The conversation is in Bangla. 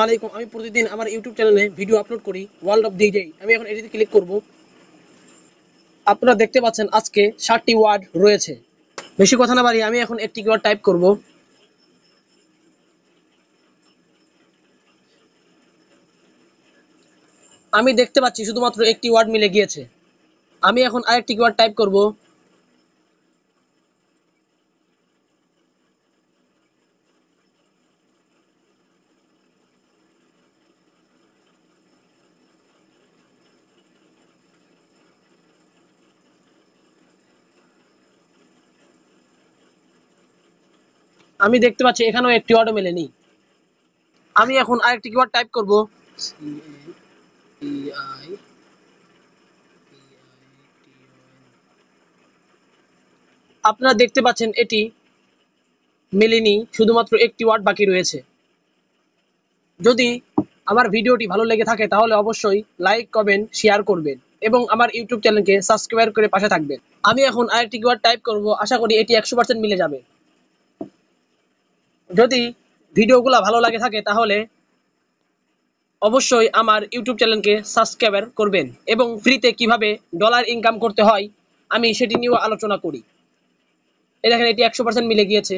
আলাইকুম। আমি প্রতিদিন আমার ইউটিউব চ্যানেলে ভিডিও আপলোড করি ওয়ার্ল্ড অফ ডিজে। আমি এখন এটিতে ক্লিক করব। আপনারা দেখতে পাচ্ছেন আজকে 7টি ওয়ার্ড রয়েছে। বেশি কথা না বাড়িয়ে আমি এখন একটি ওয়ার্ড টাইপ করব। আমি দেখতে পাচ্ছি শুধুমাত্র একটি ওয়ার্ড মিলে গিয়েছে। আমি এখন আরেকটি ওয়ার্ড টাইপ করব। আমি দেখতে পাচ্ছি এখানেও একটি ওয়ার্ডও মেলেনি। আমি এখন আরেকটি ওয়ার্ড টাইপ করব। আপনারা দেখতে পাচ্ছেন এটি মেলেনি, শুধুমাত্র একটি ওয়ার্ড বাকি রয়েছে। যদি আমার ভিডিওটি ভালো লেগে থাকে তাহলে অবশ্যই লাইক, কমেন্ট, শেয়ার করবেন এবং আমার ইউটিউব চ্যানেলকে সাবস্ক্রাইব করে পাশে থাকবেন। আমি এখন আরেকটি ওয়ার্ড টাইপ করব। আশা করি এটি 100% মিলে যাবে। যদি ভিডিওগুলো ভালো লাগে থাকে তাহলে অবশ্যই আমার ইউটিউব চ্যানেলকে সাবস্ক্রাইব করবেন এবং ফ্রিতে কিভাবে ডলার ইনকাম করতে হয় আমি সেটি নিয়েও আলোচনা করি। এই দেখেন এটি 100% মিলে গিয়েছে।